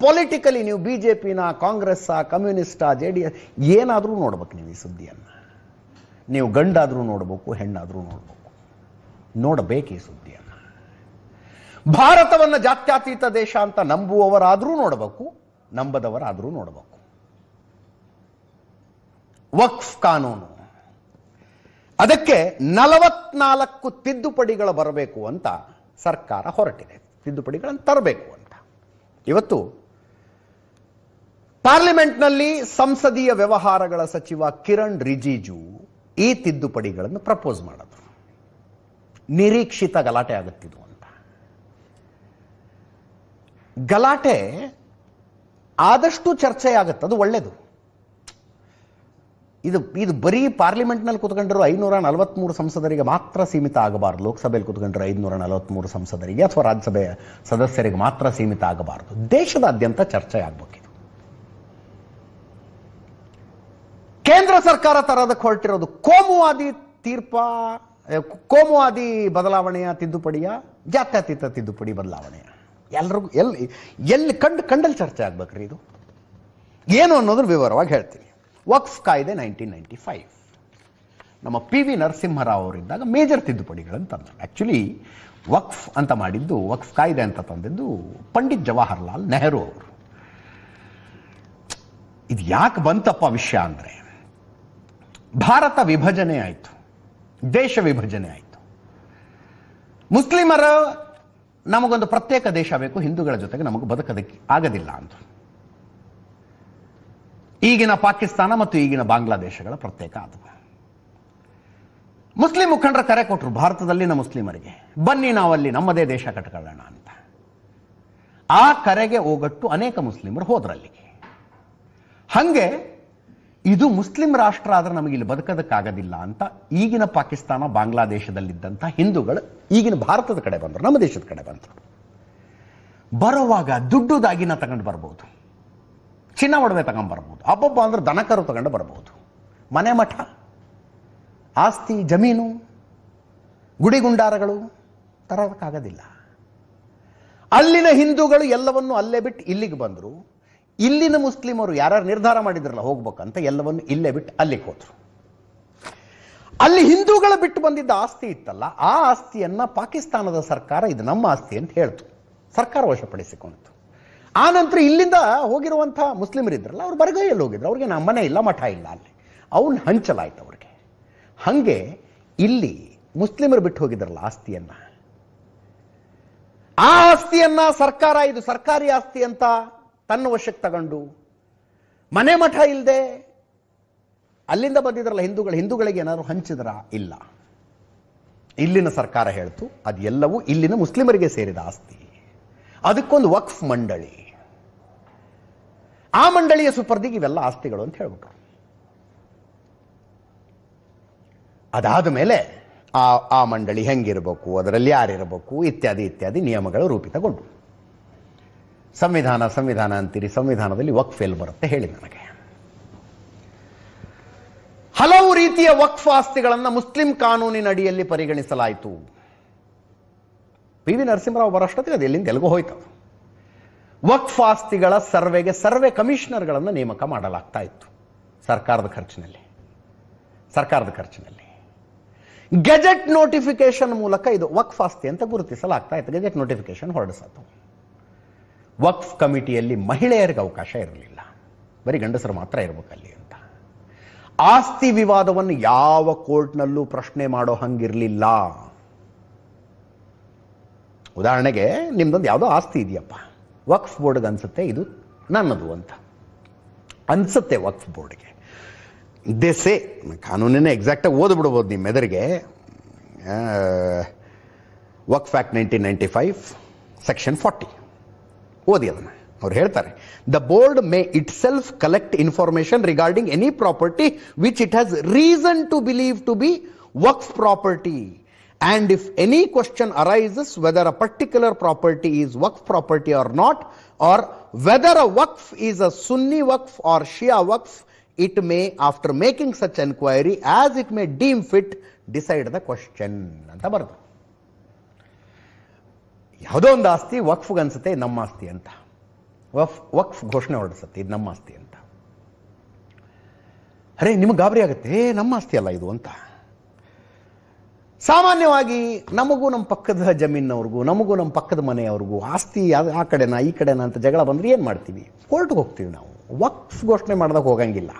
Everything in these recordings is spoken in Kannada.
ಪೊಲಿಟಿಕಲಿ ನೀವು ಬಿಜೆಪಿನ, ಕಾಂಗ್ರೆಸ್, ಕಮ್ಯುನಿಸ್ಟ್, JDS ಏನಾದರೂ ನೋಡ್ಬೇಕು ನೀವು ಈ ಸುದ್ದಿಯನ್ನು. ನೀವು ಗಂಡಾದರೂ ನೋಡಬೇಕು, ಹೆಣ್ಣಾದರೂ ನೋಡಬೇಕು ಈ ಸುದ್ದಿಯನ್ನು. ಭಾರತವನ್ನು ಜಾತ್ಯತೀತ ದೇಶ ಅಂತ ನಂಬುವವರಾದರೂ ನೋಡಬೇಕು, ನಂಬದವರಾದರೂ ನೋಡಬೇಕು. ವಕ್ಫ್ ಕಾನೂನು, ಅದಕ್ಕೆ 44 ತಿದ್ದುಪಡಿಗಳು ಬರಬೇಕು ಅಂತ ಸರ್ಕಾರ ಹೊರಟಿದೆ. ತಿದ್ದುಪಡಿಗಳನ್ನು ತರಬೇಕು ಅಂತ ಇವತ್ತು ಪಾರ್ಲಿಮೆಂಟ್ನಲ್ಲಿ ಸಂಸದೀಯ ವ್ಯವಹಾರಗಳ ಸಚಿವ ಕಿರಣ್ ರಿಜಿಜು ಈ ತಿದ್ದುಪಡಿಗಳನ್ನು ಪ್ರಪೋಸ್ ಮಾಡಿದ್ರು. ನಿರೀಕ್ಷಿತ ಗಲಾಟೆ ಆಗುತ್ತಿದ್ದು ಅಂತ. ಗಲಾಟೆ ಆದಷ್ಟು ಚರ್ಚೆ ಆಗುತ್ತೆ, ಅದು ಒಳ್ಳೆಯದು. ಇದು ಬರೀ ಪಾರ್ಲಿಮೆಂಟ್ನಲ್ಲಿ ಕೂತ್ಕೊಂಡಿರೋ 543 ಸಂಸದರಿಗೆ ಮಾತ್ರ ಸೀಮಿತ ಆಗಬಾರದು. ಲೋಕಸಭೆಯಲ್ಲಿ ಕೂತ್ಕೊಂಡಿರೋ 543 ಸಂಸದರಿಗೆ ಅಥವಾ ರಾಜ್ಯಸಭೆಯ ಸದಸ್ಯರಿಗೆ ಮಾತ್ರ ಸೀಮಿತ ಆಗಬಾರದು. ದೇಶದಾದ್ಯಂತ ಚರ್ಚೆ ಆಗಬೇಕಿದು. ಕೇಂದ್ರ ಸರ್ಕಾರ ತರೋದಕ್ಕೆ ಹೊರಟಿರೋದು ಕೋಮುವಾದಿ ಬದಲಾವಣೆಯ ತಿದ್ದುಪಡಿಯ, ಜಾತ್ಯತೀತ ತಿದ್ದುಪಡಿ ಬದಲಾವಣೆಯ, ಎಲ್ರಿಗೂ ಎಲ್ಲಿ ಕಂಡಲ್ಲಿ ಚರ್ಚೆ ಆಗ್ಬೇಕ್ರಿ. ಇದು ಏನು ಅನ್ನೋದ್ರ ವಿವರವಾಗಿ ಹೇಳ್ತೀನಿ. ವಕ್ಫ್ ಕಾಯ್ದೆ 1995 ನಮ್ಮ PV ನರಸಿಂಹರಾವ್ ಅವರಿದ್ದಾಗ ಮೇಜರ್ ತಿದ್ದುಪಡಿಗಳನ್ನು ತಂದರು. ಆ್ಯಕ್ಚುಲಿ ವಕ್ಫ್ ಅಂತ ಮಾಡಿದ್ದು, ವಕ್ಫ್ ಕಾಯ್ದೆ ಅಂತ ತಂದಿದ್ದು ಪಂಡಿತ್ ಜವಾಹರ್ಲಾಲ್ ನೆಹರು ಅವರು. ಇದು ಯಾಕೆ ಬಂತಪ್ಪ ವಿಷಯ ಅಂದರೆ, ಭಾರತ ವಿಭಜನೆ ಆಯಿತು, ದೇಶ ವಿಭಜನೆ ಆಯಿತು. ಮುಸ್ಲಿಮರ ನಮಗೊಂದು ಪ್ರತ್ಯೇಕ ದೇಶ ಬೇಕು, ಹಿಂದೂಗಳ ಜೊತೆಗೆ ನಮಗೆ ಬದುಕೋದಕ್ಕೆ ಆಗೋದಿಲ್ಲ ಅಂತ. ಈಗಿನ ಪಾಕಿಸ್ತಾನ ಮತ್ತು ಈಗಿನ ಬಾಂಗ್ಲಾದೇಶಗಳ ಪ್ರತ್ಯೇಕ ಆದವು. ಮುಸ್ಲಿಂ ಮುಖಂಡರ ಕರೆ ಕೊಟ್ಟರು ಭಾರತದಲ್ಲಿನ ಮುಸ್ಲಿಮರಿಗೆ, ಬನ್ನಿ ನಾವಲ್ಲಿ ನಮ್ಮದೇ ದೇಶ ಕಟ್ಕೊಳ್ಳೋಣ ಅಂತ. ಆ ಕರೆಗೆ ಓಗಟ್ಟು ಅನೇಕ ಮುಸ್ಲಿಮರು ಹೋದ್ರಲ್ಲಿಗೆ. ಹಂಗೆ ಇದು ಮುಸ್ಲಿಂ ರಾಷ್ಟ್ರ ಆದ್ರೆ ನಮಗೆ ಇಲ್ಲಿ ಬದುಕೋದಕ್ಕಾಗೋದಿಲ್ಲ ಅಂತ ಈಗಿನ ಪಾಕಿಸ್ತಾನ, ಬಾಂಗ್ಲಾದೇಶದಲ್ಲಿದ್ದಂಥ ಹಿಂದೂಗಳು ಈಗಿನ ಭಾರತದ ಕಡೆ ಬಂದರು, ನಮ್ಮ ದೇಶದ ಕಡೆ ಬಂದರು. ಬರುವಾಗ ದುಡ್ಡುದಾಗಿನ ತಗೊಂಡು ಬರ್ಬೋದು, ಚಿನ್ನ ಒಡವೆ ತಗೊಂಡು ಬರ್ಬೋದು, ಹಬ್ಬಬ್ಬ ಅಂದ್ರೆ ದನಕರು ತಗೊಂಡು ಬರ್ಬೋದು. ಮನೆ ಮಠ, ಆಸ್ತಿ, ಜಮೀನು, ಗುಡಿಗುಂಡಾರಗಳು ತರೋದಕ್ಕಾಗೋದಿಲ್ಲ. ಅಲ್ಲಿನ ಹಿಂದೂಗಳು ಎಲ್ಲವನ್ನು ಅಲ್ಲೇ ಬಿಟ್ಟು ಇಲ್ಲಿಗೆ ಬಂದರು. ಇಲ್ಲಿನ ಮುಸ್ಲಿಮರು ಯಾರು ನಿರ್ಧಾರ ಮಾಡಿದ್ರಲ್ಲ ಹೋಗ್ಬೇಕಂತ, ಎಲ್ಲವನ್ನು ಇಲ್ಲೇ ಬಿಟ್ಟು ಅಲ್ಲಿಗೆ ಹೋದ್ರು. ಅಲ್ಲಿ ಹಿಂದೂಗಳ ಬಿಟ್ಟು ಬಂದಿದ್ದ ಆಸ್ತಿ ಇತ್ತಲ್ಲ, ಆ ಆಸ್ತಿಯನ್ನ ಪಾಕಿಸ್ತಾನದ ಸರ್ಕಾರ ಇದು ನಮ್ಮ ಆಸ್ತಿ ಅಂತ ಹೇಳ್ತು. ಸರ್ಕಾರ ವಶಪಡಿಸಿಕೊಂಡಿತು. ಆ ನಂತರ ಇಲ್ಲಿಂದ ಹೋಗಿರುವಂಥ ಮುಸ್ಲಿಮರಿದ್ರಲ್ಲ, ಅವ್ರು ಬರಗೈಯಲ್ಲಿ ಹೋಗಿದ್ರು. ಅವ್ರಿಗೆ ನಮ್ಮ ಮನೆ ಇಲ್ಲ, ಮಠ ಇಲ್ಲ, ಅಲ್ಲಿ ಅವನ್ನ ಹಂಚಲಾಯ್ತು ಅವ್ರಿಗೆ. ಹಂಗೆ ಇಲ್ಲಿ ಮುಸ್ಲಿಮರು ಬಿಟ್ಟು ಹೋಗಿದ್ರಲ್ಲ ಆಸ್ತಿಯನ್ನ, ಆ ಆಸ್ತಿಯನ್ನ ಸರ್ಕಾರ ಇದು ಸರ್ಕಾರಿ ಆಸ್ತಿ ಅಂತ ತನ್ನ ವಶಕ್ಕೆ ತಗೊಂಡು, ಮನೆ ಮಠ ಇಲ್ಲದೆ ಅಲ್ಲಿಂದ ಬಂದಿದ್ರಲ್ಲ ಹಿಂದೂಗಳಿಗೆ ಏನಾದ್ರು ಹಂಚಿದ್ರ? ಇಲ್ಲ. ಇಲ್ಲಿನ ಸರ್ಕಾರ ಹೇಳ್ತು ಅದೆಲ್ಲವೂ ಇಲ್ಲಿನ ಮುಸ್ಲಿಮರಿಗೆ ಸೇರಿದ ಆಸ್ತಿ. ಅದಕ್ಕೊಂದು ವಕ್ಫ್ ಮಂಡಳಿ, ಆ ಮಂಡಳಿಯ ಸುಪರ್ದಿಗೆ ಇವೆಲ್ಲ ಆಸ್ತಿಗಳು ಅಂತ ಹೇಳ್ಬಿಟ್ರು. ಅದಾದ ಮೇಲೆ ಆ ಮಂಡಳಿ ಹೆಂಗಿರಬೇಕು, ಅದರಲ್ಲಿ ಯಾರಿರಬೇಕು ಇತ್ಯಾದಿ ಇತ್ಯಾದಿ ನಿಯಮಗಳು ರೂಪಿತಗೊಂಡು. ಸಂವಿಧಾನ ಅಂತೀರಿ, ಸಂವಿಧಾನದಲ್ಲಿ ವಕ್ಫ್ ಎಲ್ಲಿ ಬರುತ್ತೆ ಹೇಳಿ ನನಗೆ. ಹಲವು ರೀತಿಯ ವಕ್ಫ್ ಆಸ್ತಿಗಳನ್ನು ಮುಸ್ಲಿಂ ಕಾನೂನಿನ ಅಡಿಯಲ್ಲಿ ಪರಿಗಣಿಸಲಾಯಿತು. PV ನರಸಿಂಹರಾವ್ ಬರೋಷ್ಟೊತ್ತಿಗೆ ಅದು ಎಲ್ಲಿಂದ ಎಲ್ಗೋ ಹೋಯ್ತು. ವಕ್ಫ್ ಆಸ್ತಿಗಳ ಸರ್ವೆ ಕಮಿಷನರ್ಗಳನ್ನು ನೇಮಕ ಮಾಡಲಾಗ್ತಾ ಇತ್ತು ಸರ್ಕಾರದ ಖರ್ಚಿನಲ್ಲಿ. ಗೆಜೆಟ್ ನೋಟಿಫಿಕೇಶನ್ ಮೂಲಕ ಇದು ವಕ್ಫ್ ಆಸ್ತಿ ಅಂತ ಗುರುತಿಸಲಾಗ್ತಾ ಇತ್ತು. Gazette notification ಹೊರಡಿಸತ್ತು. ವಕ್ಫ್ ಕಮಿಟಿಯಲ್ಲಿ ಮಹಿಳೆಯರಿಗೆ ಅವಕಾಶ ಇರಲಿಲ್ಲ, ಬರೀ ಗಂಡಸರು ಮಾತ್ರ ಇರಬೇಕಲ್ಲಿ ಅಂತ. ಆಸ್ತಿ ವಿವಾದವನ್ನು ಯಾವ ಕೋರ್ಟ್ನಲ್ಲೂ ಪ್ರಶ್ನೆ ಮಾಡೋ ಹಂಗಿರಲಿಲ್ಲ. ಉದಾಹರಣೆಗೆ ನಿಮ್ದೊಂದು ಯಾವುದೋ ಆಸ್ತಿ ಇದೆಯಪ್ಪ, ವಕ್ಫ್ ಬೋರ್ಡ್ಗೆ ಅನ್ಸುತ್ತೆ ಇದು ನನ್ನದು ಅಂತ ಅನ್ಸುತ್ತೆ. ವಕ್ಫ್ ಬೋರ್ಡ್ಗೆ ದೇಸೆ ಕಾನೂನಿನ ಎಕ್ಸಾಕ್ಟಾಗಿ ಓದ್ಬಿಡ್ಬೋದು ನಿಮ್ಮ ಎದುರಿಗೆ. ವಕ್ಫ್ ಆಕ್ಟ್ 1995 ಸೆಕ್ಷನ್ 40 ಓದಿ ಅದನ್ನು. ಅವ್ರು ಹೇಳ್ತಾರೆ, the board may itself collect information regarding any property which it has reason to believe to be waqf property. And if any question arises whether a particular property is waqf property or not, or whether a waqf is a Sunni waqf or Shia waqf, it may, after making such enquiry as it may deem fit, decide the question ಅಂತ ಬರೆದು. ಯಾವುದೋ ಒಂದು ಆಸ್ತಿ ವಕ್ಫ್ಗೆ ಅನ್ಸುತ್ತೆ ನಮ್ಮ ಆಸ್ತಿ ಅಂತ. ವಕ್ಫ್ ಘೋಷಣೆ ಹೊರಡಿಸುತ್ತೆ, ಇದು ನಮ್ಮ ಆಸ್ತಿ ಅಂತ. ಅರೆ ನಿಮಗೆ ಗಾಬರಿ ಆಗುತ್ತೆ, ನಮ್ಮ ಆಸ್ತಿ ಅಲ್ಲ ಇದು ಅಂತ. ಸಾಮಾನ್ಯವಾಗಿ ನಮಗೂ ನಮ್ಮ ಪಕ್ಕದ ಜಮೀನವ್ರಿಗೂ, ನಮಗೂ ನಮ್ಮ ಪಕ್ಕದ ಮನೆಯವ್ರಿಗೂ ಆಸ್ತಿ ಆ ಕಡೆನಾ ಈ ಕಡೆನಾ ಅಂತ ಜಗಳ ಬಂದರೆ ಏನು ಮಾಡ್ತೀವಿ? ಕೋರ್ಟ್ಗೆ ಹೋಗ್ತೀವಿ ನಾವು. ವಕ್ಫ್ ಘೋಷಣೆ ಮಾಡಿದಾಗ ಹೋಗಂಗಿಲ್ಲ.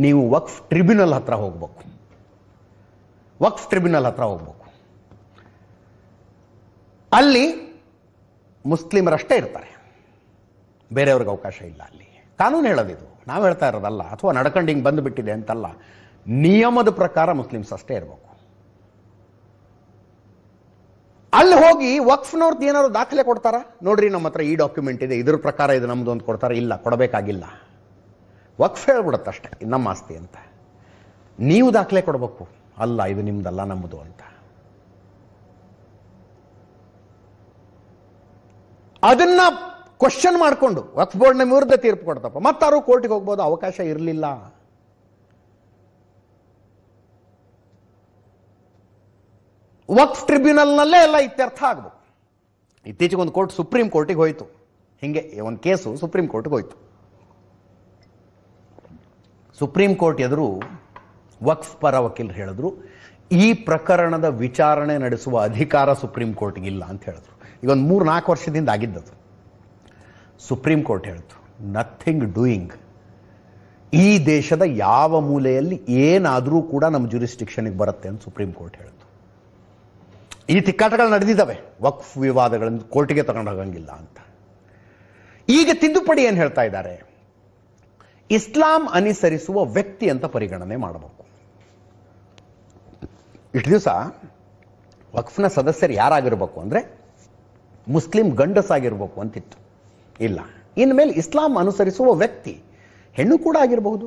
ನೀವು ವಕ್ಫ್ ಟ್ರಿಬ್ಯುನಲ್ ಹತ್ರ ಹೋಗ್ಬೇಕು. ವಕ್ಫ್ ಟ್ರಿಬ್ಯುನಲ್ ಹತ್ರ ಹೋಗ್ಬೇಕು. ಅಲ್ಲಿ ಮುಸ್ಲಿಮರಷ್ಟೇ ಇರ್ತಾರೆ, ಬೇರೆಯವ್ರಿಗೆ ಅವಕಾಶ ಇಲ್ಲ. ಅಲ್ಲಿ ಕಾನೂನು ಹೇಳೋದಿದು, ನಾವು ಹೇಳ್ತಾ ಇರೋದಲ್ಲ, ಅಥವಾ ನಡ್ಕೊಂಡು ಹಿಂಗೆ ಬಂದುಬಿಟ್ಟಿದೆ ಅಂತಲ್ಲ. ನಿಯಮದ ಪ್ರಕಾರ ಮುಸ್ಲಿಮ್ಸ್ ಅಷ್ಟೇ ಇರಬೇಕು. ಅಲ್ಲಿ ಹೋಗಿ ವಕ್ಫ್ನವ್ರದ್ದು ಏನಾದ್ರು ದಾಖಲೆ ಕೊಡ್ತಾರ? ನೋಡ್ರಿ ನಮ್ಮ ಹತ್ರ ಈ ಡಾಕ್ಯುಮೆಂಟ್ ಇದೆ, ಇದ್ರ ಪ್ರಕಾರ ಇದು ನಮ್ದು ಅಂತ ಕೊಡ್ತಾರೆ? ಇಲ್ಲ, ಕೊಡಬೇಕಾಗಿಲ್ಲ. ವಕ್ಫ್ ಹೇಳ್ಬಿಡುತ್ತಷ್ಟೇ ಇದು ನಮ್ಮ ಆಸ್ತಿ ಅಂತ. ನೀವು ದಾಖಲೆ ಕೊಡಬೇಕು, ಅಲ್ಲ ಇದು ನಿಮ್ದಲ್ಲ ನಮ್ಮದು ಅಂತ. ಅದನ್ನ ಕ್ವಶನ್ ಮಾಡಿಕೊಂಡು ವಕ್ಫ್ ಬೋರ್ಡ್ನ ವಿರುದ್ಧ ತೀರ್ಪು ಕೊಡ್ತಪ್ಪ, ಮತ್ತಾರು ಕೋರ್ಟಿಗೆ ಹೋಗ್ಬೋದು, ಅವಕಾಶ ಇರಲಿಲ್ಲ. ವಕ್ಫ್ ಟ್ರಿಬ್ಯುನಲ್ನಲ್ಲೇ ಎಲ್ಲ ಇತ್ಯರ್ಥ ಆಗಬೇಕು. ಇತ್ತೀಚೆಗೆ ಒಂದು ಕೋರ್ಟ್ ಸುಪ್ರೀಂ ಕೋರ್ಟಿಗೆ ಹೋಯಿತು, ಹಿಂಗೆ ಒಂದು ಕೇಸು ಸುಪ್ರೀಂ ಕೋರ್ಟ್ಗೆ ಹೋಯಿತು. ಸುಪ್ರೀಂ ಕೋರ್ಟ್ ಎದುರು ವಕ್ಫ್ ಪರ ವಕೀಲರು ಹೇಳಿದ್ರು, ಈ ಪ್ರಕರಣದ ವಿಚಾರಣೆ ನಡೆಸುವ ಅಧಿಕಾರ ಸುಪ್ರೀಂ ಕೋರ್ಟ್ಗೆ ಇಲ್ಲ ಅಂತ ಹೇಳಿದ್ರು. ಈಗ ಒಂದು 3-4 ವರ್ಷದಿಂದ ಆಗಿದ್ದದು. ಸುಪ್ರೀಂ ಕೋರ್ಟ್ ಹೇಳಿತು, ನಥಿಂಗ್ ಡೂಯಿಂಗ್. ಈ ದೇಶದ ಯಾವ ಮೂಲೆಯಲ್ಲಿ ಏನಾದರೂ ಕೂಡ ನಮ್ಮ ಜ್ಯೂರಿಸ್ಡಿಕ್ಷನ್ಗೆ ಬರುತ್ತೆ ಅಂತ ಸುಪ್ರೀಂ ಕೋರ್ಟ್ ಹೇಳಿತು. ಈ ತಿಕ್ಕಾಟಗಳು ನಡೆದಿದ್ದಾವೆ, ವಕ್ಫ್ ವಿವಾದಗಳನ್ನು ಕೋರ್ಟಿಗೆ ತಗೊಂಡು ಹೋಗಂಗಿಲ್ಲ ಅಂತ. ಈಗ ತಿದ್ದುಪಡಿ ಏನು ಹೇಳ್ತಾ ಇದ್ದಾರೆ? ಇಸ್ಲಾಂ ಅನುಸರಿಸುವ ವ್ಯಕ್ತಿ ಅಂತ ಪರಿಗಣನೆ ಮಾಡಬೇಕು. ಇಷ್ಟು ದಿವಸ ವಕ್ಫ್ನ ಸದಸ್ಯರು ಯಾರಾಗಿರ್ಬೇಕು ಅಂದರೆ ಮುಸ್ಲಿಂ ಗಂಡಸಾಗಿರ್ಬೇಕು ಅಂತಿತ್ತು. ಇಲ್ಲ, ಇನ್ಮೇಲೆ ಇಸ್ಲಾಂ ಅನುಸರಿಸುವ ವ್ಯಕ್ತಿ ಹೆಣ್ಣು ಕೂಡ ಆಗಿರಬಹುದು,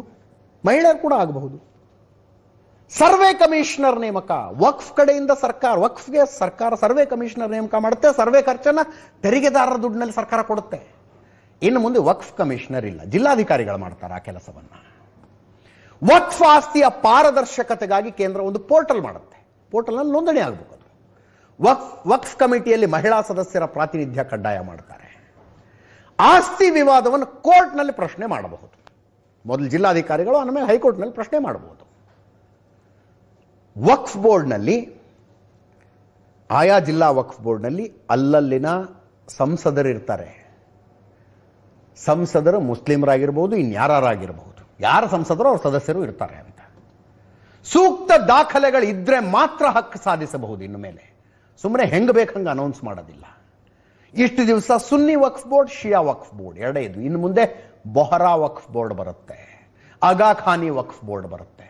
ಮಹಿಳೆಯರು ಕೂಡ ಆಗಬಹುದು. ಸರ್ವೆ ಕಮಿಷನರ್ ನೇಮಕ, ವಕ್ಫ್ ಕಡೆಯಿಂದ ವಕ್ಫ್ಗೆ ಸರ್ಕಾರ ಸರ್ವೆ ಕಮಿಷನರ್ ನೇಮಕ ಮಾಡುತ್ತೆ. ಸರ್ವೆ ಖರ್ಚನ್ನ ತೆರಿಗೆದಾರರ ದುಡ್ಡಿನಲ್ಲಿ ಸರ್ಕಾರ ಕೊಡುತ್ತೆ. ಇನ್ನು ಮುಂದೆ ವಕ್ಫ್ ಕಮಿಷನರ್ ಇಲ್ಲ, ಜಿಲ್ಲಾಧಿಕಾರಿಗಳು ಮಾಡ್ತಾರೆ ಆ ಕೆಲಸವನ್ನ. ವಕ್ಫ್ ಆಸ್ತಿಯ ಪಾರದರ್ಶಕತೆಗಾಗಿ ಕೇಂದ್ರ ಒಂದು ಪೋರ್ಟಲ್ ಮಾಡುತ್ತೆ. ಪೋರ್ಟಲ್ನಲ್ಲಿ ನೋಂದಣಿ ಆಗಬೇಕು. ಅದು ವಕ್ಫ್ ಕಮಿಟಿಯಲ್ಲಿ ಮಹಿಳಾ ಸದಸ್ಯರ ಪ್ರಾತಿನಿಧ್ಯ ಕಡ್ಡಾಯ ಮಾಡ್ತಾರೆ. ಆಸ್ತಿ ವಿವಾದವನ್ನು ಕೋರ್ಟ್ನಲ್ಲಿ ಪ್ರಶ್ನೆ ಮಾಡಬಹುದು. ಮೊದಲು ಜಿಲ್ಲಾಧಿಕಾರಿಗಳು, ಆಮೇಲೆ ಹೈಕೋರ್ಟ್ನಲ್ಲಿ ಪ್ರಶ್ನೆ ಮಾಡಬಹುದು. ವಕ್ಫ್ ಬೋರ್ಡ್ನಲ್ಲಿ, ಆಯಾ ಜಿಲ್ಲಾ ವಕ್ಫ್ ಬೋರ್ಡ್ನಲ್ಲಿ ಅಲ್ಲಲ್ಲಿನ ಸಂಸದರು ಇರ್ತಾರೆ. ಸಂಸದರು ಮುಸ್ಲಿಮರಾಗಿರ್ಬೋದು, ಇನ್ಯಾರಾಗಿರ್ಬಹುದು. ಯಾರ ಸಂಸದರು ಅವ್ರ ಸದಸ್ಯರು ಇರ್ತಾರೆ ಅಂತ. ಸೂಕ್ತ ದಾಖಲೆಗಳು ಇದ್ರೆ ಮಾತ್ರ ಹಕ್ಕು ಸಾಧಿಸಬಹುದು. ಇನ್ನು ಮೇಲೆ ಸುಮ್ಮನೆ ಹೆಂಗೆ ಬೇಕಂಗೆ ಅನೌನ್ಸ್ ಮಾಡೋದಿಲ್ಲ. ಇಷ್ಟು ದಿವಸ ಸುನ್ನಿ ವಕ್ಫ್ ಬೋರ್ಡ್, ಶಿಯಾ ವಕ್ಫ್ ಬೋರ್ಡ್ ಎರಡೇ ಇದು. ಇನ್ನು ಮುಂದೆ ಬೊಹರಾ ವಕ್ಫ್ ಬೋರ್ಡ್ ಬರುತ್ತೆ, ಆಗಾ ಖಾನಿ ವಕ್ಫ್ ಬೋರ್ಡ್ ಬರುತ್ತೆ.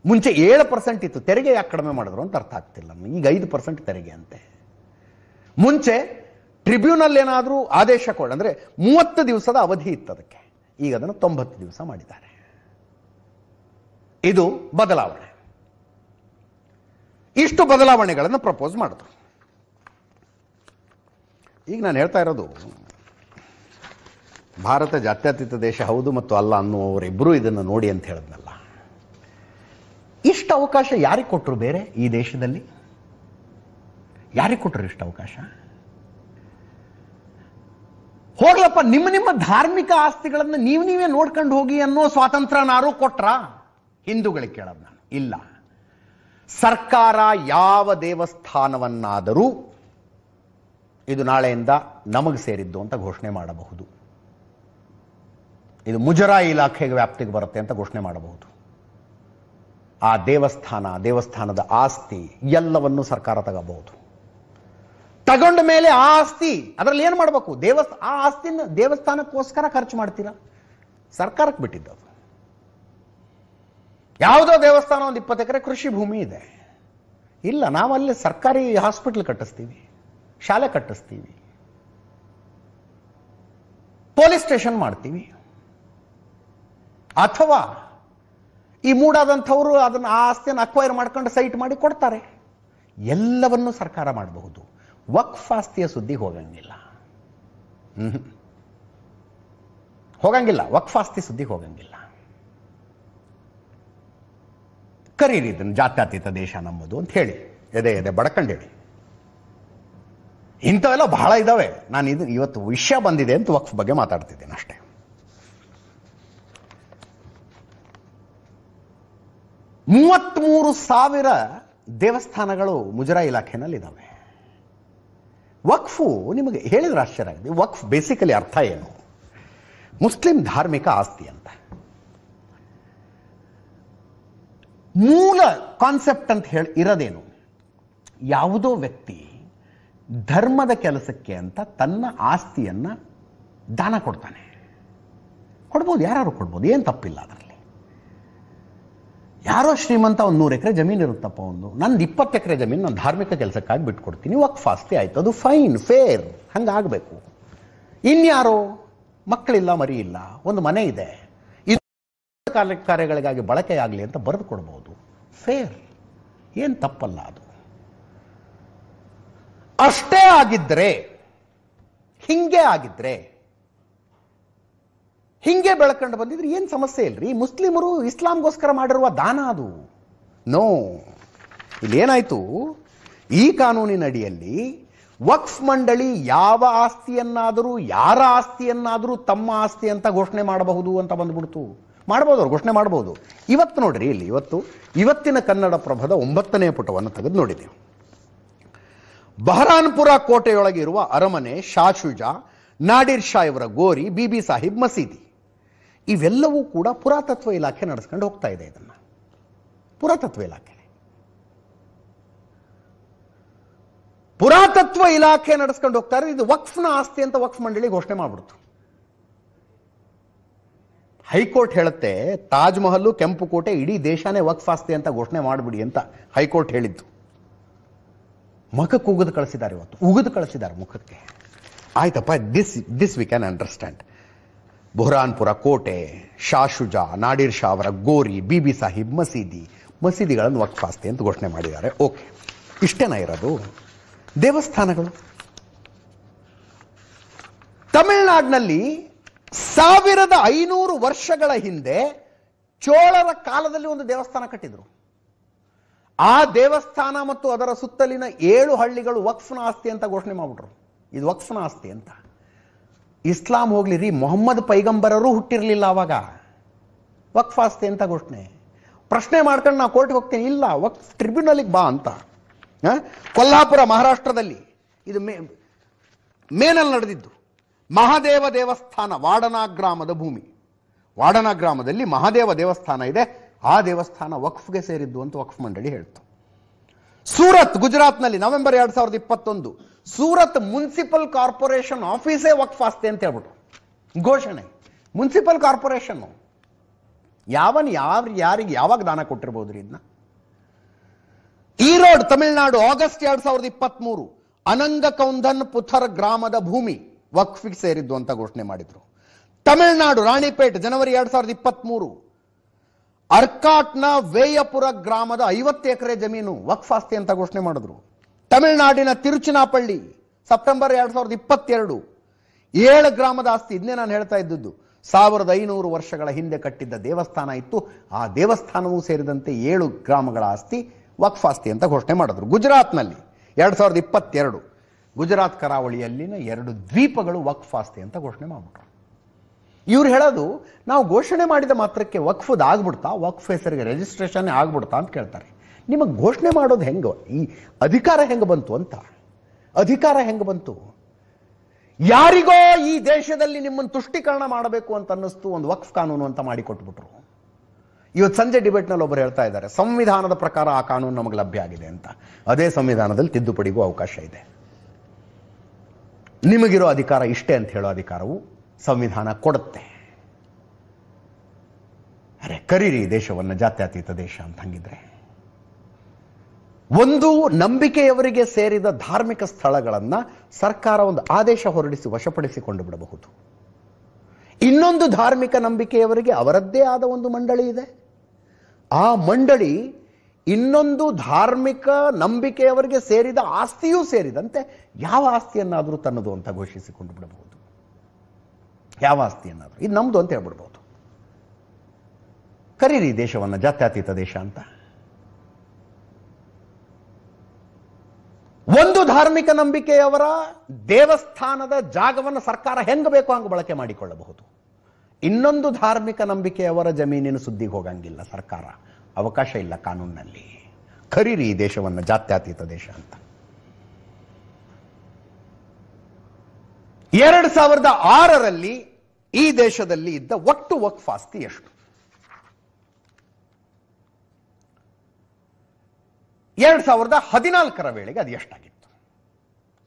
ಮುಂಚೆ 7% ಇತ್ತು, ತೆರಿಗೆ ಯಾಕೆ ಕಡಿಮೆ ಮಾಡಿದ್ರು ಅಂತ ಅರ್ಥ ಆಗ್ತಿಲ್ಲ. ಈಗ 5% ತೆರಿಗೆ ಅಂತೆ. ಮುಂಚೆ ಟ್ರಿಬ್ಯುನಲ್ ಏನಾದರೂ ಆದೇಶ ಕೊಡ ಅಂದರೆ 30 ದಿವಸದ ಅವಧಿ ಇತ್ತು ಅದಕ್ಕೆ, ಈಗ ಅದನ್ನು 90 ದಿವಸ ಮಾಡಿದ್ದಾರೆ. ಇದು ಬದಲಾವಣೆ. ಇಷ್ಟು ಬದಲಾವಣೆಗಳನ್ನು ಪ್ರಪೋಸ್ ಮಾಡಿದ್ರು. ಈಗ ನಾನು ಹೇಳ್ತಾ ಇರೋದು, ಭಾರತ ಜಾತ್ಯತೀತ ದೇಶ ಹೌದು ಮತ್ತು ಅಲ್ಲ ಅನ್ನುವವರಿಬ್ಬರೂ ಇದನ್ನು ನೋಡಿ ಅಂತ ಹೇಳಿದ್ನಲ್ಲ. ಇಷ್ಟು ಅವಕಾಶ ಯಾರಿಗೆ ಕೊಟ್ಟರು? ಬೇರೆ ಈ ದೇಶದಲ್ಲಿ ಯಾರಿಗೆ ಕೊಟ್ಟರು ಇಷ್ಟು ಅವಕಾಶ? ಹೋಗ್ಲಪ್ಪ, ನಿಮ್ಮ ಧಾರ್ಮಿಕ ಆಸ್ತಿಗಳನ್ನು ನೀವೇ ನೋಡ್ಕೊಂಡು ಹೋಗಿ ಅನ್ನೋ ಸ್ವಾತಂತ್ರ್ಯನಾರು ಕೊಟ್ರ? ಹಿಂದೂಗಳಿಗೆ ಕೇಳೋದು ನಾನು. ಇಲ್ಲ. ಸರ್ಕಾರ ಯಾವ ದೇವಸ್ಥಾನವನ್ನಾದರೂ ಇದು ನಾಳೆಯಿಂದ ನಮಗೆ ಸೇರಿದ್ದು ಅಂತ ಘೋಷಣೆ ಮಾಡಬಹುದು. ಇದು ಮುಜರಾಯಿ ಇಲಾಖೆಗೆ ವ್ಯಾಪ್ತಿಗೆ ಬರುತ್ತೆ ಅಂತ ಘೋಷಣೆ ಮಾಡಬಹುದು. ಆ ದೇವಸ್ಥಾನದ ಆಸ್ತಿ ಎಲ್ಲವನ್ನೂ ಸರ್ಕಾರ ತಗೋಬಹುದು. ತಗೊಂಡ ಮೇಲೆ ಆ ಆಸ್ತಿ ಅದರಲ್ಲಿ ಏನು ಮಾಡಬೇಕು? ಆ ಆಸ್ತಿನ ದೇವಸ್ಥಾನಕ್ಕೋಸ್ಕರ ಖರ್ಚು ಮಾಡ್ತೀರಾ? ಸರ್ಕಾರಕ್ಕೆ ಬಿಟ್ಟಿದ್ದದು. ಯಾವುದೋ ದೇವಸ್ಥಾನ ಒಂದು 20 ಎಕರೆ ಕೃಷಿ ಭೂಮಿ ಇದೆ. ಇಲ್ಲ, ನಾವಲ್ಲಿ ಸರ್ಕಾರಿ ಹಾಸ್ಪಿಟಲ್ ಕಟ್ಟಿಸ್ತೀವಿ, ಶಾಲೆ ಕಟ್ಟಿಸ್ತೀವಿ, ಪೊಲೀಸ್ ಸ್ಟೇಷನ್ ಮಾಡ್ತೀವಿ. ಅಥವಾ ಈ ಮೂಡಾದಂಥವರು ಅದನ್ನು ಆ ಆಸ್ತಿಯನ್ನು ಅಕ್ವೈರ್ ಮಾಡ್ಕೊಂಡು ಸೈಟ್ ಮಾಡಿ ಕೊಡ್ತಾರೆ. ಎಲ್ಲವನ್ನೂ ಸರ್ಕಾರ ಮಾಡಬಹುದು. ವಕ್ಫ್ ಆಸ್ತಿಯ ಸುದ್ದಿ ಹೋಗಂಗಿಲ್ಲ. ವಕ್ಫ್ ಆಸ್ತಿ ಸುದ್ದಿ ಹೋಗಂಗಿಲ್ಲ. ಕರೀರಿ ಇದನ್ನು ಜಾತ್ಯತೀತ ದೇಶ ನಮ್ಮದು ಅಂತ ಹೇಳಿ, ಎದೆ ಬಡ್ಕೊಂಡು ಹೇಳಿ. ಇಂಥವೆಲ್ಲ ಬಹಳ ಇದ್ದಾವೆ. ನಾನು ಇವತ್ತು ವಿಷಯ ಬಂದಿದೆ ಅಂತ ವಕ್ಫ್ ಬಗ್ಗೆ ಮಾತಾಡ್ತಿದ್ದೇನೆ ಅಷ್ಟೇ. $33,000 ದೇವಸ್ಥಾನಗಳು ಮುಜರಾ ಇಲಾಖೆನಲ್ಲಿದ್ದಾವೆ. ವಕ್ಫು ನಿಮಗೆ ಹೇಳಿದ್ರೆ ಆಶ್ಚರ್ಯ ಆಗಿದೆ. ವಕ್ಫ್ ಬೇಸಿಕಲಿ ಅರ್ಥ ಏನು? ಮುಸ್ಲಿಂ ಧಾರ್ಮಿಕ ಆಸ್ತಿ ಅಂತ. ಮೂಲ ಕಾನ್ಸೆಪ್ಟ್ ಅಂತ ಹೇಳಿ ಇರೋದೇನು? ಯಾವುದೋ ವ್ಯಕ್ತಿ ಧರ್ಮದ ಕೆಲಸಕ್ಕೆ ಅಂತ ತನ್ನ ಆಸ್ತಿಯನ್ನ ದಾನ ಕೊಡ್ತಾನೆ. ಕೊಡ್ಬೋದು, ಯಾರು ಕೊಡ್ಬೋದು, ಏನು ತಪ್ಪಿಲ್ಲ ಅದರಲ್ಲಿ. ಯಾರೋ ಶ್ರೀಮಂತ ಒಂದು 100 ಎಕರೆ ಜಮೀನು ಇರುತ್ತಪ್ಪ, ನಂದು 20 ಎಕರೆ ಜಮೀನು ನಾನು ಧಾರ್ಮಿಕ ಕೆಲಸಕ್ಕಾಗಿ ಬಿಟ್ಕೊಡ್ತೀನಿ, ವಕ್ಫ್ ಆಸ್ತಿ ಆಯ್ತು, ಅದು ಫೈನ್, ಫೇರ್, ಹಂಗಾಗಬೇಕು. ಇನ್ಯಾರೋ ಮಕ್ಕಳಿಲ್ಲ, ಮರಿ ಇಲ್ಲ, ಒಂದು ಮನೆ ಇದೆ, ಇದು ಕಾರ್ಯಗಳಿಗಾಗಿ ಬಳಕೆಯಾಗಲಿ ಅಂತ ಬರೆದು ಕೊಡ್ಬೋದು, ಫೇರ್, ಏನು ತಪ್ಪಲ್ಲ ಅದು. ಅಷ್ಟೇ ಆಗಿದ್ರೆ, ಹಿಂಗೆ ಆಗಿದ್ರೆ, ಹಿಂಗೆ ಬೆಳ್ಕೊಂಡು ಬಂದಿದ್ರೆ ಏನು ಸಮಸ್ಯೆ ಇಲ್ರಿ. ಮುಸ್ಲಿಮರು ಇಸ್ಲಾಂಗೋಸ್ಕರ ಮಾಡಿರುವ ದಾನ ಅದು. ನೋ, ಇಲ್ಲೇನಾಯ್ತು, ಈ ಕಾನೂನಿನಡಿಯಲ್ಲಿ ವಕ್ಫ್ ಮಂಡಳಿ ಯಾವ ಆಸ್ತಿಯನ್ನಾದರೂ, ಯಾರ ಆಸ್ತಿಯನ್ನಾದರೂ ತಮ್ಮ ಆಸ್ತಿ ಅಂತ ಘೋಷಣೆ ಮಾಡಬಹುದು ಅಂತ ಬಂದ್ಬಿಡ್ತು. ಮಾಡ್ಬೋದು, ಅವ್ರು ಘೋಷಣೆ ಮಾಡ್ಬೋದು. ಇವತ್ತು ನೋಡ್ರಿ, ಇಲ್ಲಿ ಇವತ್ತಿನ ಕನ್ನಡ ಪ್ರಭದ 9ನೇ ಪುಟವನ್ನು ತೆಗೆದು ನೋಡಿದೆವು. ಬಹರಾನ್ಪುರ ಕೋಟೆಯೊಳಗಿರುವ ಅರಮನೆ, ಶಾ ಶುಜಾ, ನಾಡಿರ್ ಶಾ ಇವರ ಗೋರಿ, ಬೀಬಿ ಸಾಹಿಬ್ ಮಸೀದಿ, ಇವೆಲ್ಲವೂ ಕೂಡ ಪುರಾತತ್ವ ಇಲಾಖೆ ನಡೆಸ್ಕೊಂಡು ಹೋಗ್ತಾ ಇದೆ. ಇದನ್ನ ಪುರಾತತ್ವ ಇಲಾಖೆ ನಡೆಸ್ಕೊಂಡು ಹೋಗ್ತಾರೆ. ಇದು ವಕ್ಫ್ನ ಆಸ್ತಿ ಅಂತ ವಕ್ಫ್ ಮಂಡಳಿ ಘೋಷಣೆ ಮಾಡ್ಬಿಡ್ತು. ಹೈಕೋರ್ಟ್ ಹೇಳುತ್ತೆ, ತಾಜ್ ಮಹಲ್, ಕೆಂಪು ಕೋಟೆ, ಇಡೀ ದೇಶನೇ ವಕ್ಫ್ ಆಸ್ತಿ ಅಂತ ಘೋಷಣೆ ಮಾಡಿಬಿಡಿ ಅಂತ ಹೈಕೋರ್ಟ್ ಹೇಳಿದ್ದು. ಮುಖಕ್ಕೆ ಉಗಿದು ಕಳಿಸಿದ್ದಾರೆ, ಇವತ್ತು ಉಗಿದು ಕಳಿಸಿದ್ದಾರೆ ಮುಖಕ್ಕೆ. ಆಯ್ತಪ್ಪ, ದಿಸ್ ವಿ ಕ್ಯಾನ್ ಅಂಡರ್ಸ್ಟ್ಯಾಂಡ್. ಬುಹರಾನ್ಪುರ ಕೋಟೆ, ಶಾ ಶುಜಾ, ನಾಡಿರ್ ಶಾ ಅವರ ಗೋರಿ, ಬೀಬಿ ಸಾಹಿಬ್ ಮಸೀದಿಗಳನ್ನು ವಕ್ಫ್ ಆಸ್ತಿ ಅಂತ ಘೋಷಣೆ ಮಾಡಿದ್ದಾರೆ. ಓಕೆ, ಇಷ್ಟೇನಾ ಇರೋದು? ದೇವಸ್ಥಾನಗಳು ತಮಿಳುನಾಡಿನಲ್ಲಿ 1500 ವರ್ಷಗಳ ಹಿಂದೆ ಚೋಳರ ಕಾಲದಲ್ಲಿ ಒಂದು ದೇವಸ್ಥಾನ ಕಟ್ಟಿದ್ರು. ಆ ದೇವಸ್ಥಾನ ಮತ್ತು ಅದರ ಸುತ್ತಲಿನ 7 ಹಳ್ಳಿಗಳು ವಕ್ಫ್ನ ಆಸ್ತಿ ಅಂತ ಘೋಷಣೆ ಮಾಡ್ಬಿಟ್ರು. ಇದು ವಕ್ಫ್ನ ಆಸ್ತಿ ಅಂತ. ಇಸ್ಲಾಂ ಹೋಗ್ಲಿ ರೀ, ಮೊಹಮ್ಮದ್ ಪೈಗಂಬರರು ಹುಟ್ಟಿರ್ಲಿಲ್ಲ ಅವಾಗ. ವಕ್ಫ್ ಆಸ್ತಿ ಅಂತ ಘೋಷಣೆ. ಪ್ರಶ್ನೆ ಮಾಡ್ಕೊಂಡು ನಾವು ಕೋರ್ಟ್ಗೆ ಹೋಗ್ತೇನೆ, ಇಲ್ಲ ವಕ್ಫ್ ಟ್ರಿಬ್ಯುನಲ್ಗೆ ಬಾ ಅಂತ. ಕೊಲ್ಹಾಪುರ, ಮಹಾರಾಷ್ಟ್ರದಲ್ಲಿ ಇದು ಮೇನಲ್ಲಿ ನಡೆದಿದ್ದು. ಮಹಾದೇವ ದೇವಸ್ಥಾನ, ವಾಡನಾ ಗ್ರಾಮದ ಭೂಮಿ. ವಾಡನಾ ಗ್ರಾಮದಲ್ಲಿ ಮಹಾದೇವ ದೇವಸ್ಥಾನ ಇದೆ. ಆ ದೇವಸ್ಥಾನ ವಕ್ಫ್ಗೆ ಸೇರಿದ್ದು ಅಂತ ವಕ್ಫ್ ಮಂಡಳಿ ಹೇಳ್ತು. ಸೂರತ್, ಗುಜರಾತ್ನಲ್ಲಿ ನವೆಂಬರ್ 2021 ಸೂರತ್ ಮುನ್ಸಿಪಲ್ ಕಾರ್ಪೊರೇಷನ್ ಆಫೀಸೇ ವಕ್ಫ್ ಆಸ್ತಿ ಅಂತ ಹೇಳ್ಬಿಟ್ಟು ಘೋಷಣೆ. ಮುನ್ಸಿಪಲ್ ಕಾರ್ಪೊರೇಷನ್ ಯಾರಿಗೆ ಯಾವಾಗ ದಾನ ಕೊಟ್ಟಿರ್ಬೋದ್ರಿ ಇದನ್ನ? ಈರೋಡ್, ತಮಿಳುನಾಡು, ಆಗಸ್ಟ್ 2023 ಅನಂಗಕೌಂದನ್ ಪುಥರ್ ಗ್ರಾಮದ ಭೂಮಿ ವಕ್ಫಿಗೆ ಸೇರಿದ್ದು ಅಂತ ಘೋಷಣೆ ಮಾಡಿದ್ರು. ತಮಿಳುನಾಡು, ರಾಣಿಪೇಟ್, ಜನವರಿ 2023 ಅರ್ಕಾಟ್ನ ವೇಯಪುರ ಗ್ರಾಮದ 50 ಎಕರೆ ಜಮೀನು ವಕ್ಫ್ ಆಸ್ತಿ ಅಂತ ಘೋಷಣೆ ಮಾಡಿದ್ರು. ತಮಿಳುನಾಡಿನ ತಿರುಚಿನಾಪಳ್ಳಿ, ಸೆಪ್ಟೆಂಬರ್ 2022 7 ಗ್ರಾಮದ ಆಸ್ತಿ. ಇದನ್ನೇ ನಾನು ಹೇಳ್ತಾ ಇದ್ದದ್ದು. 1500 ವರ್ಷಗಳ ಹಿಂದೆ ಕಟ್ಟಿದ್ದ ದೇವಸ್ಥಾನ ಇತ್ತು. ಆ ದೇವಸ್ಥಾನವೂ ಸೇರಿದಂತೆ 7 ಗ್ರಾಮಗಳ ಆಸ್ತಿ ವಕ್ಫ್ ಆಸ್ತಿ ಅಂತ ಘೋಷಣೆ ಮಾಡಿದ್ರು. ಗುಜರಾತ್ನಲ್ಲಿ 2022 ಗುಜರಾತ್ ಕರಾವಳಿಯಲ್ಲಿನ 2 ದ್ವೀಪಗಳು ವಕ್ಫ್ ಆಸ್ತಿ ಅಂತ ಘೋಷಣೆ ಮಾಡಿಬಿಟ್ರು. ಇವ್ರು ಹೇಳೋದು, ನಾವು ಘೋಷಣೆ ಮಾಡಿದ ಮಾತ್ರಕ್ಕೆ ವಕ್ಫದ್ ಆಗ್ಬಿಡ್ತಾ, ವಕ್ಫ್ ಹೆಸರಿಗೆ ರಿಜಿಸ್ಟ್ರೇಷನ್ ಆಗ್ಬಿಡ್ತಾ ಅಂತ ಕೇಳ್ತಾರೆ. ನಿಮಗೆ ಘೋಷಣೆ ಮಾಡೋದು ಹೆಂಗೆ? ಈ ಅಧಿಕಾರ ಹೆಂಗೆ ಬಂತು ಅಂತ? ಅಧಿಕಾರ ಹೆಂಗೆ ಬಂತು? ಯಾರಿಗೋ ಈ ದೇಶದಲ್ಲಿ ನಿಮ್ಮನ್ನು ತುಷ್ಟೀಕರಣ ಮಾಡಬೇಕು ಅಂತ ಅನ್ನಿಸ್ತು, ಒಂದು ವಕ್ಫ್ ಕಾನೂನು ಅಂತ ಮಾಡಿಕೊಟ್ಬಿಟ್ರು. ಇವತ್ತು ಸಂಜೆ ಡಿಬೇಟ್ನಲ್ಲಿ ಒಬ್ಬರು ಹೇಳ್ತಾ ಇದ್ದಾರೆ, ಸಂವಿಧಾನದ ಪ್ರಕಾರ ಆ ಕಾನೂನು ನಮಗೆ ಲಭ್ಯ ಆಗಿದೆ ಅಂತ. ಅದೇ ಸಂವಿಧಾನದಲ್ಲಿ ತಿದ್ದುಪಡಿಗೂ ಅವಕಾಶ ಇದೆ. ನಿಮಗಿರೋ ಅಧಿಕಾರ ಇಷ್ಟೇ ಅಂತ ಹೇಳೋ ಅಧಿಕಾರವು ಸಂವಿಧಾನ ಕೊಡುತ್ತೆ. ಅರೆ ಕರೀರಿ ದೇಶವನ್ನು ಜಾತ್ಯತೀತ ದೇಶ ಅಂತ. ಹಂಗಿದ್ರೆ ಒಂದು ನಂಬಿಕೆಯವರಿಗೆ ಸೇರಿದ ಧಾರ್ಮಿಕ ಸ್ಥಳಗಳನ್ನ ಸರ್ಕಾರ ಒಂದು ಆದೇಶ ಹೊರಡಿಸಿ ವಶಪಡಿಸಿಕೊಂಡು ಬಿಡಬಹುದು. ಇನ್ನೊಂದು ಧಾರ್ಮಿಕ ನಂಬಿಕೆಯವರಿಗೆ ಅವರದ್ದೇ ಆದ ಒಂದು ಮಂಡಳಿ ಇದೆ. ಆ ಮಂಡಳಿ ಇನ್ನೊಂದು ಧಾರ್ಮಿಕ ನಂಬಿಕೆಯವರಿಗೆ ಸೇರಿದ ಆಸ್ತಿಯೂ ಸೇರಿದಂತೆ ಯಾವ ಆಸ್ತಿಯನ್ನಾದರೂ ತನ್ನದು ಅಂತ ಘೋಷಿಸಿಕೊಂಡು ಬಿಡಬಹುದು. ಯಾವ ಆಸ್ತಿಯನ್ನಾದರೂ ಇದು ನಮ್ದು ಅಂತ ಹೇಳ್ಬಿಡ್ಬೋದು. ಕರೀರಿ ದೇಶವನ್ನು ಜಾತ್ಯತೀತ ದೇಶ ಅಂತ. ಒಂದು ಧಾರ್ಮಿಕ ನಂಬಿಕೆಯವರ ದೇವಸ್ಥಾನದ ಜಾಗವನ್ನು ಸರ್ಕಾರ ಹೆಂಗೆ ಬೇಕೋ ಹಂಗೆ ಬಳಕೆ ಮಾಡಿಕೊಳ್ಳಬಹುದು. ಇನ್ನೊಂದು ಧಾರ್ಮಿಕ ನಂಬಿಕೆಯವರ ಜಮೀನಿನ ಸುದ್ದಿಗೆ ಹೋಗಂಗಿಲ್ಲ ಸರ್ಕಾರ, ಅವಕಾಶ ಇಲ್ಲ ಕಾನೂನಿನಲ್ಲಿ. ಕರೀರಿ ಈ ದೇಶವನ್ನು ಜಾತ್ಯತೀತ ದೇಶ ಅಂತ. 2006ರಲ್ಲಿ ಈ ದೇಶದಲ್ಲಿ ಇದ್ದ ಒಟ್ಟು ವಕ್ಫ್ ಆಸ್ತಿ ಎಷ್ಟು? 2014ರ ವೇಳೆಗೆ ಅದು ಎಷ್ಟಾಗಿತ್ತು?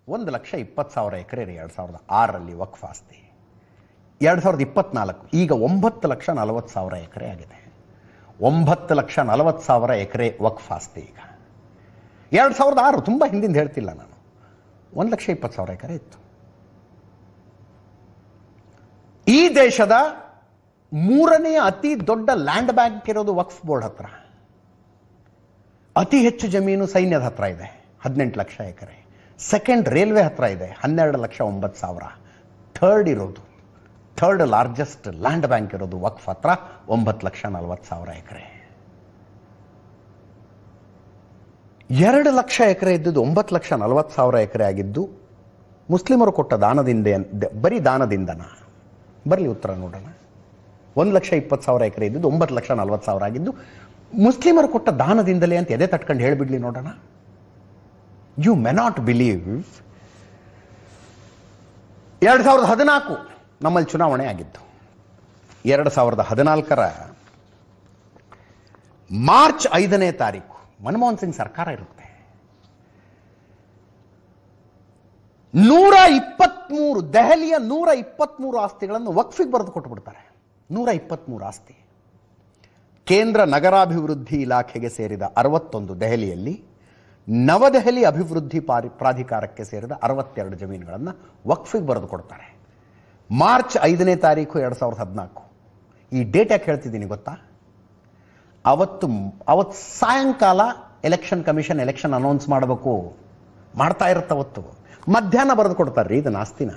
1,20,000 ಎಕರೆ 2006ರಲ್ಲಿ ವಕ್ಫ್ ಆಸ್ತಿ. 2024 ಈಗ 9,40,000 ಎಕರೆ ಆಗಿದೆ. 9,40,000 ಎಕರೆ ವಕ್ಫ್ ಆಸ್ತಿ ಈಗ. 2006 ತುಂಬ ಹಿಂದಿಂದ ಹೇಳ್ತಿಲ್ಲ ನಾನು, 1,20,000 ಎಕರೆ ಇತ್ತು. ಈ ದೇಶದ 3ನೇ ಅತಿ ದೊಡ್ಡ ಲ್ಯಾಂಡ್ ಬ್ಯಾಂಕ್ ಇರೋದು ವಕ್ಫ್ ಬೋರ್ಡ್ ಹತ್ರ. ಅತಿ ಹೆಚ್ಚು ಜಮೀನು ಸೈನ್ಯದ ಹತ್ರ ಇದೆ, 18 ಲಕ್ಷ ಎಕರೆ. ಸೆಕೆಂಡ್ ರೈಲ್ವೆ ಹತ್ರ ಇದೆ, 12,09,000. ಥರ್ಡ್ ಲಾರ್ಜೆಸ್ಟ್ ಲ್ಯಾಂಡ್ ಬ್ಯಾಂಕ್ ಇರೋದು ವಕ್ಫ್ ಹತ್ರ, 9,40,000 ಎಕರೆ. 2 ಲಕ್ಷ ಎಕರೆ ಇದ್ದುದು 9,40,000 ಎಕರೆ ಆಗಿದ್ದು ಮುಸ್ಲಿಮರು ಕೊಟ್ಟ ದಾನದಿಂದ, ಬರೀ ದಾನದಿಂದನ? ಬರಲಿ ಉತ್ತರ ನೋಡೋಣ. 1,20,000 ಎಕರೆ ಇದ್ದುದು 9,40,000 ಆಗಿದ್ದು ಮುಸ್ಲಿಮರು ಕೊಟ್ಟ ದಾನದಿಂದಲೇ ಅಂತ ಎದೆ ತಟ್ಕೊಂಡು ಹೇಳಿಬಿಡ್ಲಿ ನೋಡೋಣ. You may not believe. 2014 ನಮ್ಮಲ್ಲಿ ಚುನಾವಣೆ ಆಗಿದ್ದು. 2014ರ ಮಾರ್ಚ್ 5ನೇ ತಾರೀಕು ಮನಮೋಹನ್ ಸಿಂಗ್ ಸರ್ಕಾರ ಇರುತ್ತೆ. 123 ದೆಹಲಿಯ 123 ಆಸ್ತಿಗಳನ್ನು ವಕ್ಫಿಗೆ ಬರೆದು ಕೊಟ್ಟುಬಿಡ್ತಾರೆ. 123 ಆಸ್ತಿ. ಕೇಂದ್ರ ನಗರಾಭಿವೃದ್ಧಿ ಇಲಾಖೆಗೆ ಸೇರಿದ 61 ದೆಹಲಿಯಲ್ಲಿ, ನವದೆಹಲಿ ಅಭಿವೃದ್ಧಿ ಪ್ರಾಧಿಕಾರಕ್ಕೆ ಸೇರಿದ 62 ಜಮೀನುಗಳನ್ನು ವಕ್ಫಿಗೆ ಬರೆದು ಕೊಡ್ತಾರೆ. ಮಾರ್ಚ್ 5ನೇ ತಾರೀಕು 2014. ಈ ಡೇಟ್ ಯಾಕೆ ಹೇಳ್ತಿದ್ದೀನಿ ಗೊತ್ತಾ? ಅವತ್ತು ಸಾಯಂಕಾಲ ಎಲೆಕ್ಷನ್ ಕಮಿಷನ್ ಎಲೆಕ್ಷನ್ ಅನೌನ್ಸ್ ಮಾಡಬೇಕು, ಮಾಡ್ತಾ ಇರುತ್ತೆ. ಅವತ್ತು ಮಧ್ಯಾಹ್ನ ಬರೆದು ಕೊಡ್ತಾರ್ರಿ ಇದನ್ನ ಆಸ್ತಿನ.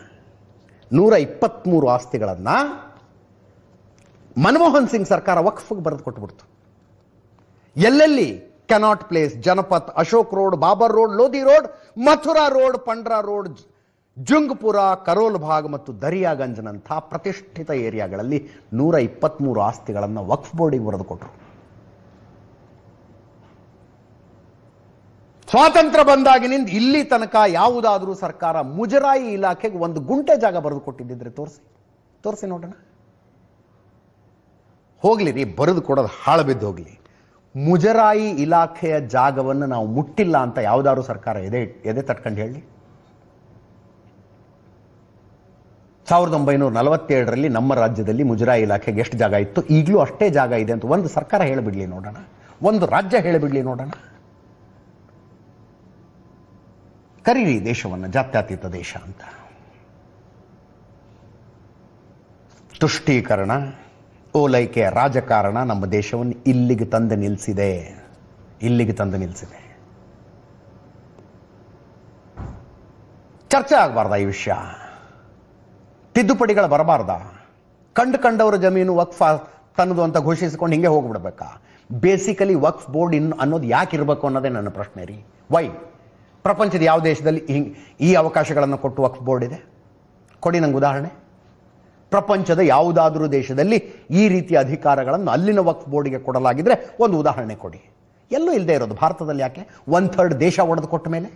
123 ಆಸ್ತಿಗಳನ್ನ ಮನಮೋಹನ್ ಸಿಂಗ್ ಸರ್ಕಾರ ವಕ್ಫ್ಗೆ ಬರೆದು ಕೊಟ್ಬಿಡ್ತು. ಎಲ್ಲೆಲ್ಲಿ? Connaught Place, Janpath, Ashok Road, Babar Road, Lodhi Road, Mathura Road, Pandara Road, Jangpura, Karol Bagh ಮತ್ತು ದರಿಯಾಗಂಜ್ನಂಥ ಪ್ರತಿಷ್ಠಿತ ಏರಿಯಾಗಳಲ್ಲಿ 123 ಆಸ್ತಿಗಳನ್ನು ವಕ್ಫ್ ಬೋರ್ಡಿಗೆ ಬರೆದು ಕೊಟ್ಟರು. ಸ್ವಾತಂತ್ರ್ಯ ಬಂದಾಗಿನಿಂದ ಇಲ್ಲಿ ತನಕ ಯಾವುದಾದ್ರೂ ಸರ್ಕಾರ ಮುಜರಾಯಿ ಇಲಾಖೆಗೆ 1 ಗುಂಟೆ ಜಾಗ ಬರೆದು ಕೊಟ್ಟಿದ್ದಿದ್ರೆ ತೋರಿಸಿ ನೋಡೋಣ. ಹೋಗ್ಲಿ ರೀ, ಬರೆದು ಕೊಡೋದು ಹಾಳು ಬಿದ್ದು ಹೋಗ್ಲಿ. ಮುಜರಾಯಿ ಇಲಾಖೆಯ ಜಾಗವನ್ನು ನಾವು ಮುಟ್ಟಿಲ್ಲ ಅಂತ ಯಾವುದಾದ್ರೂ ಸರ್ಕಾರ ಎದೆ ತಟ್ಕೊಂಡು ಹೇಳಿ. 1947ರಲ್ಲಿ ನಮ್ಮ ರಾಜ್ಯದಲ್ಲಿ ಮುಜರಾಯಿ ಇಲಾಖೆಗೆ ಎಷ್ಟು ಜಾಗ ಇತ್ತು, ಈಗಲೂ ಅಷ್ಟೇ ಜಾಗ ಇದೆ ಅಂತ ಒಂದು ಸರ್ಕಾರ ಹೇಳಿಬಿಡ್ಲಿ ನೋಡೋಣ, ಒಂದು ರಾಜ್ಯ ಹೇಳಿಬಿಡ್ಲಿ ನೋಡೋಣ. ಕರೀರಿ ದೇಶವನ್ನು ಜಾತ್ಯತೀತ ದೇಶ ಅಂತ. ತುಷ್ಟೀಕರಣ, ಓಲೈಕೆಯ ರಾಜಕಾರಣ ನಮ್ಮ ದೇಶವನ್ನು ಇಲ್ಲಿಗೆ ತಂದು ನಿಲ್ಲಿಸಿದೆ. ಚರ್ಚೆ ಆಗಬಾರ್ದ ಈ ವಿಷಯ? ತಿದ್ದುಪಡಿಗಳು ಬರಬಾರ್ದ? ಕಂಡವರ ಜಮೀನು ವಕ್ಫ್ ತನ್ನದು ಅಂತ ಘೋಷಿಸಿಕೊಂಡು ಹಿಂಗೆ ಹೋಗ್ಬಿಡ್ಬೇಕಾ? ಬೇಸಿಕಲಿ ವಕ್ಫ್ ಬೋರ್ಡ್ ಅನ್ನೋದು ಯಾಕೆ ಇರಬೇಕು ಅನ್ನೋದೇ ನನ್ನ ಪ್ರಶ್ನೆ ರೀ. ವೈ? ಪ್ರಪಂಚದ ಯಾವ ದೇಶದಲ್ಲಿ ಈ ಅವಕಾಶಗಳನ್ನು ಕೊಟ್ಟು ವಕ್ಫ್ ಬೋರ್ಡ್ ಇದೆ? ಕೊಡಿ ನಂಗೆ ಉದಾಹರಣೆ. ಪ್ರಪಂಚದ ಯಾವುದಾದ್ರೂ ದೇಶದಲ್ಲಿ ಈ ರೀತಿಯ ಅಧಿಕಾರಗಳನ್ನು ಅಲ್ಲಿನ ವಕ್ಫ್ ಬೋರ್ಡ್ಗೆ ಕೊಡಲಾಗಿದ್ರೆ ಒಂದು ಉದಾಹರಣೆ ಕೊಡಿ. ಎಲ್ಲೂ ಇಲ್ಲದೆ ಇರೋದು ಭಾರತದಲ್ಲಿ ಯಾಕೆ? 1/3 ದೇಶ ಒಡೆದು ಕೊಟ್ಟ ಮೇಲೆ